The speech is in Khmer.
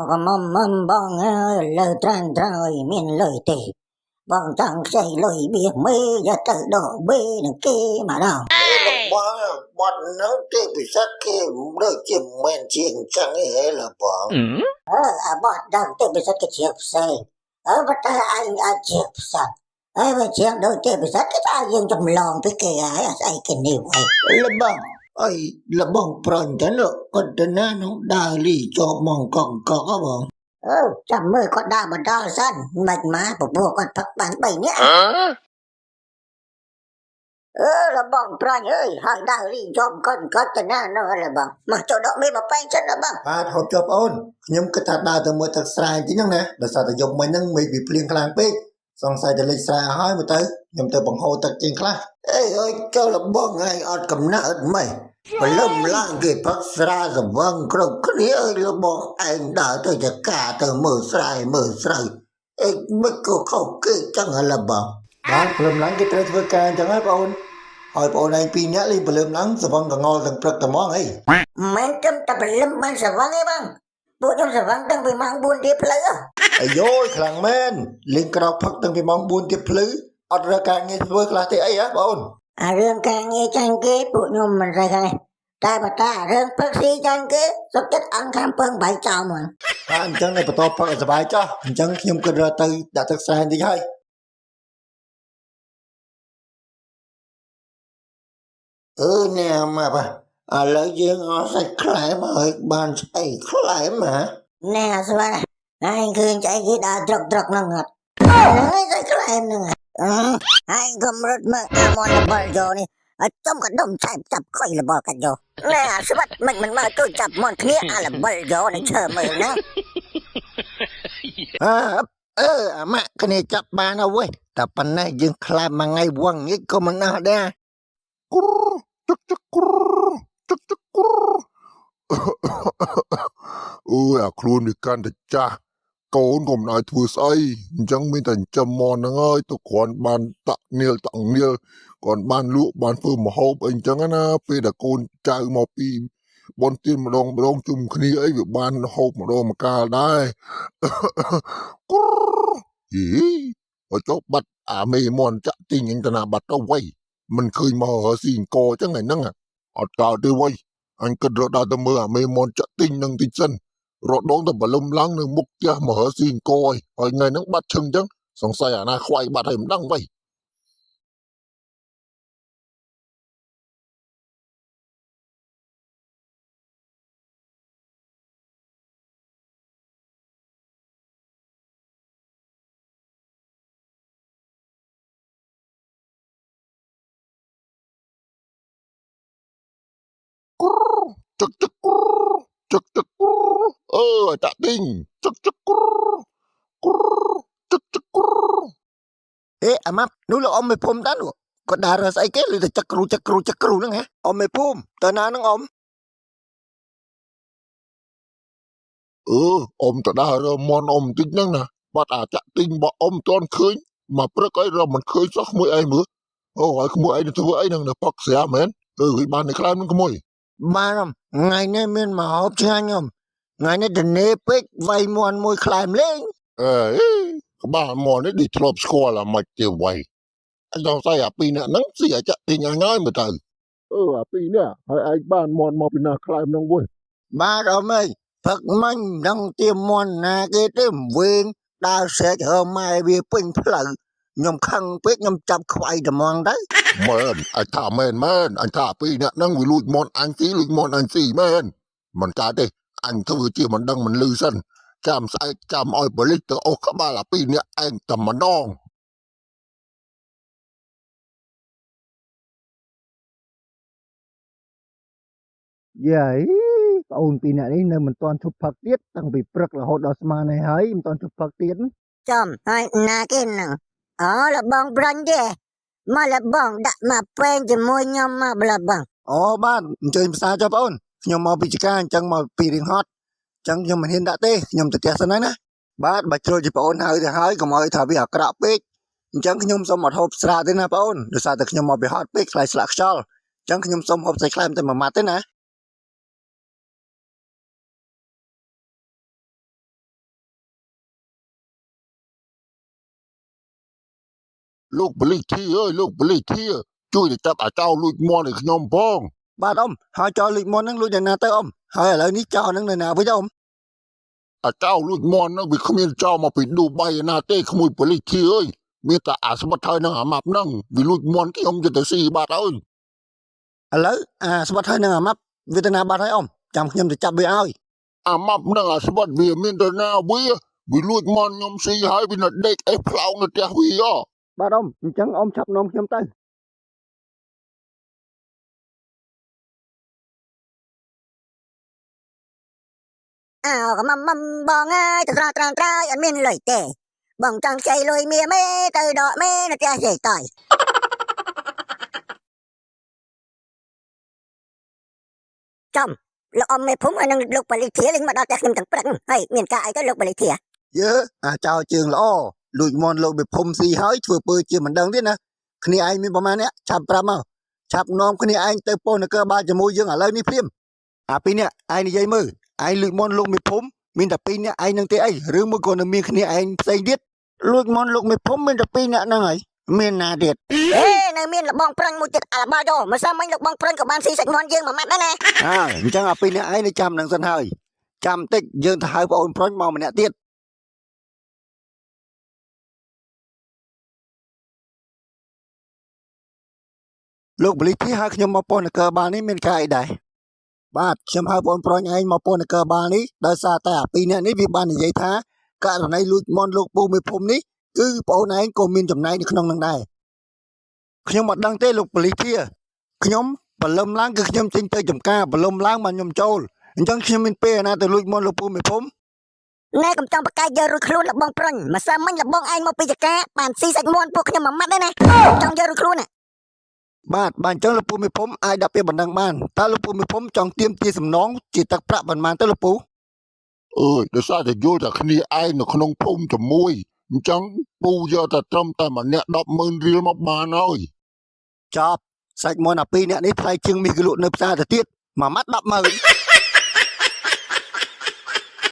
ก็มบ้องเลยตรันตรายมินเลยเตะบ้องจังใจเลยเบียกมืออย่าเตะดอกเบี้ยเกมาดาวบ้าบ้านนั้นเตะไปสักเกมเลยจิ้มแมนเชียงจังเอ๋ละบ้องบ้านดังเตะไปสักเชียบใส่บัดไอ้เชียบสักไม่เชียงโดนเตะไปสักก็ตายยังจำลองไปเกยไอ้กันนี่ไว้ละบ้องไอ้ละบ้องปรอนจันเนอะก็เดินหน้าน้องดาลี่จอบมองกองก็บ้องจับมือก็ได้มาได้สั้นมันมาปุ๊บก็พักบันไปเนี่ยระบองปลาเอ้ยหางดาวรีจอมก้นก็จะน่าเนอะระบองมาเจ้าดอกไม่มาแป้งฉันระบองបាទហូបចុះបងអូនខ្ញុំគិតថាដើរទៅមើលទឹកស្រែទីហ្នឹងណាដោយសារតែយប់មិញហ្នឹងមេឃវាភ្លៀងខ្លាំងពេកសង្ស័យតែលិចស្រែហើយមើលទៅខ្ញុំទៅបង្ហូរទឹកចេញខ្លះអើយเจ้าระบองไงអត់កំណត់មិនបលឹមឡើងគេផឹកស្រែសវឹងគ្រប់គ្នាអើយระบองឯងដើរទៅចកាទៅមើលស្រែមើលស្រូវមិនក៏ខុសគេចឹងហ៎ระบองបាទព្រមឡើងគេត្រូវធ្វើការអញ្ចឹងហើយបងអូនហើយបងអូនឯងពីរនាក់លេងព្រលឹមឡើងសវឹងកងល់ទាំងព្រឹកតែហ្មងអីមិនត្រឹមតែព្រលឹមបានសវឹងទេបងពួកខ្ញុំសវឹងតាំងពីម៉ោង4ទៀបភ្លឺអាយយខ្លាំងមែនលេងក្រោកផឹកតាំងពីម៉ោង4ទៀបភ្លឺអត់រើការងារធ្វើខ្លះទេអីហ៎បងអូនរឿងការងារចាញ់គេពួកខ្ញុំមិនស្អីទេតែបើតារឿងផឹកស៊ីចាញ់គេសុខចិត្តអង្គខាំពឹងបាយចោលហ្មងអញ្ចឹងឲ្យបន្តផឹកឲ្យសុបាយចុះអញ្ចឹងខ្ញុំគិតរើទៅដាក់ទឹកស្រែបន្តិចហើយណែមកបាទឥឡូវយើងអត់សាច់ខ្លែមកឲ្យបានស្អីខ្លែមកណែស្វាឯងឃើញចៃគេដើរត្រកហ្នឹងអត់ហ្នឹងឯងសាច់ខ្លែហ្នឹងឯងកុំរត់មើលអាមនបលយោនេះឲ្យចំកដុំឆែបចាប់ខុយរបស់កាច់យោណែស្វាត់មិនមើលទៅចាប់មនគ្នាអាលបលយោនេះឈើមើលណាអាម៉ាក់គ្នាចាប់បានហើយเว้ยតែប៉ុណ្ណេះយើងខ្លែមួយថ្ងៃវងនេះក៏មិនអស់ដែរគ្រូទឹកគ្រូទឹកគ្រូអូយអាខ្លួនវាកាន់តែចាស់កូនក៏មិនឲ្យធ្វើស្អីអញ្ចឹងមានតែចាំមនហ្នឹងហើយទៅគ្រាន់បានតាក់នាលគ្រាន់បានលក់បានធ្វើម្ហូបអីអញ្ចឹងណាពេលដែលកូនចៅមកពីបនទៀនម្ដងជុំគ្នាអីវាបានហូបម្ដងម្កាលដែរគ្រូយីអត់ចុះបាត់អាមេមនចាក់ទីងទៅណាបាត់ទៅវៃមិនឃើញមករកស៊ីអង្គអញ្ចឹងហ្នឹងអត់កើតទេវៃអញគិតរកដល់ទៅមើលអាមេមនចាក់ទីងនឹងតិចសិនរត់ដងទៅបលឹមឡើងនៅមុខផ្ទះមករកស៊ីអង្គហើយថ្ងៃហ្នឹងបាត់ឈឹងអញ្ចឹងសង្ស័យអាណាខ្វាយបាត់ហើយមិនដឹងវៃចឹកតាក់ទីងចឹកអាម៉ាប់នោះលោកអ៊ំមេភូមិតានោះគាត់ដើររើស្អីគេឬតែចឹកគ្រូហ្នឹងហ៎អ៊ំមេភូមិតើណាហ្នឹងអ៊ំអ៊ំទៅដើររើមនអ៊ំបន្តិចហ្នឹងណាបាត់អាចក់ទីងរបស់អ៊ំទាន់ឃើញមកព្រឹកអីរកមិនឃើញសោះក្មួយអីមើលហើយក្មួយអីទៅធ្វើអីហ្នឹងនៅផឹកស្រាមែនឃើញបាននៅខ្លាំងនឹងក្មួយបានថ្ងៃនេះមានមកហូបឆ្ងាញ់ថ្ងៃនេះដនេពេកវាយមន់មួយខ្លែមលេងក្បាលមន់នេះដូចធ្លាប់ស្គាល់អាម៉េចទេវៃអញសង្ស័យអាពីរនាក់ហ្នឹងស៊ីអាចទីញ៉ាំហើយមើលទៅអាពីរនាក់ហើយឯងបានមន់មកពីណាខ្លែមហ្នឹងវិញបាទអ៊ំអើយផឹកមិញដឹងទៀមមន់ណាគេទេវិញដើរស្រែកហើម៉ែវាពេញផ្លូវខ្ញុំខឹងពេកខ្ញុំចាប់ខ្វាយតែហ្មងទៅមែនអញថាមែនអញថាពីរនាក់ហ្នឹងវាលួចមន់អញស៊ីមែនមិនកើតទេអញធ្វើជាមិនដឹងមិនលឺសិនចាំស្អែកចាំឲ្យប៉ូលីសទៅអូសក្បាលអាពីរនាក់ឯងតែម្ដងយាយបងអូនពីរនាក់នេះនៅមិនទាន់ឈប់ផឹកទៀតតាំងពីព្រឹករហូតដល់ស្មានហើយមិនទាន់ឈប់ផឹកទៀតចំហើយណាគេហ្នឹងលបងប្រាញ់ទេមកលបងដាក់មកពេងជាមួយខ្ញុំមកបលបងបាទអញ្ជើញភាសាចុះបងអូនខ្ញុំមកពីចកាអញ្ចឹងមកពីរៀងហត់អញ្ចឹងខ្ញុំមិនហ៊ានដាក់ទេខ្ញុំទៅផ្ទះសិនហើយណាបាទបើជ្រុលជាបងអូនហៅទៅហើយកុំឲ្យថាវាអាក្រក់ពេកអញ្ចឹងខ្ញុំសូមអត់ហូបស្រាទេណាបងអូនដោយសារតែខ្ញុំមកពីហត់ពេកខ្លាចស្លាក់ខ្យល់អញ្ចឹងខ្ញុំសូមហូបសាច់ខ្លែមតែមួយម៉ាត់ទេណា លោកបលិធីអើយលោកបលិធីជួយទៅចាប់អាចោលួចមន់ឲ្យខ្ញុំផង បាទអ៊ំហើយចោលលួចមន់ហ្នឹងលួចនៅណាទៅអ៊ំហើយឥឡូវនេះចោលហ្នឹងនៅណាវិញអ៊ំ អាចោលួចមន់ហ្នឹងវាគ្មានចោលមកពីឌូបៃឯណាទេក្មួយបលិធីអើយមានតែអាស្បត់ហើយនឹងអាម៉ាប់ហ្នឹងវាលួចមន់ខ្ញុំយកទៅស៊ីបាត់ហើយ ឥឡូវអាស្បត់ហើយនឹងអាម៉ាប់វាទៅណាបាត់ហើយអ៊ំចាំខ្ញុំទៅចាប់វាឲ្យ អាម៉ាប់ហ្នឹងអាស្បត់វាមានទៅណាវាលួចមន់ខ្ញុំស៊ីហើយវានៅដេកអេផ្លោងនៅផ្ទះវាហ៎ បាទអ៊ំអញ្ចឹងអ៊ំឆាប់នាំខ្ញុំទៅ អើក៏មកបងអើយទៅត្រង់អត់មានលុយទេបងចង់ខ្ចីលុយមាមេទៅដកមេនៅផ្ទះយាយតើយចំលោកអ៊ំមេភូមិនឹងលោកបលិធាលេងមកដល់ផ្ទះខ្ញុំទាំងព្រឹកហើយមានការអីទៅលោកបលិធា យើអាចោលជើងល្អលួចមន់លោកមេភូមិស៊ីហើយធ្វើពើជាមិនដឹងទៀតណាគ្នាឯងមានប្រមាណអ្នកឆាប់ប្រាប់មកឆាប់នាំគ្នាឯងទៅពន្ធនគរបាលជាមួយយើងឥឡូវនេះភ្លាមអាពីរអ្នកឯងនិយាយមើលឯងលួចមន់លោកមេភូមិមានតែពីរអ្នកឯងនឹងទេអីឬមួយក៏នៅមានគ្នាឯងផ្សេងទៀតលួចមន់លោកមេភូមិមានតែពីរអ្នកហ្នឹងហើយមានណាទៀត អេនៅមានលបងប្រាញ់មួយទៀតអាបាយោមិនសមមិញលបងប្រាញ់ក៏បានស៊ីសាច់មាន់យើងមួយម៉ាត់ដែរណា អញ្ចឹងអាពីរអ្នកឯងនៅចាំនឹងសិនហើយចាំតិចយើងទៅហៅបងអូនប្រុញមកម្នាក់ទៀតលោកបលិធីហៅខ្ញុំមកពន្ធនគរបាលនេះមានការអីដែរបាទខ្ញុំហៅបងប្រុញឯងមកពន្ធនគរបាលនេះដោយសារតែអាពីរអ្នកនេះវាបាននិយាយថាករណីលួចមន់លោកពូមេភូមិនេះគឺបងអូនឯងក៏មានចំណែកនៅក្នុងនឹងដែរខ្ញុំមិនដឹងទេលោកបលិធីខ្ញុំបលឹមឡើងគឺខ្ញុំចេញទៅចំការបលឹមឡើងមកខ្ញុំចូលអញ្ចឹងខ្ញុំមានពេលណាទៅលួចមន់លោកពូមេភូមិ ណែកំចង់បកាយយករួចខ្លួនលបងប្រាញ់មិនសមមិញលបងឯងមកពីចកាបានស៊ីសាច់មាន់ពួកខ្ញុំមួយម៉ាត់ដែរណាចង់យករួចខ្លួនណា បាទអញ្ចឹងលោកពូមេភូមិអាចដាក់ពាក្យបណ្ដឹងបានតើលោកពូមេភូមិចង់ទាមទារសំណងជាទឹកប្រាក់ប៉ុន្មានទៅលោកពូ អើយដោយសារតែយល់តែគ្នាឯងនៅក្នុងភូមិជាមួយអញ្ចឹងពូយកតែត្រឹមតែម្នាក់ 100000 រៀលមកបានហើយ ចប់សាច់មាន់អាពីរអ្នកនេះថ្លៃជាងមាសគីឡូនៅផ្សារទៅទៀតមួយម៉ាត់ 100000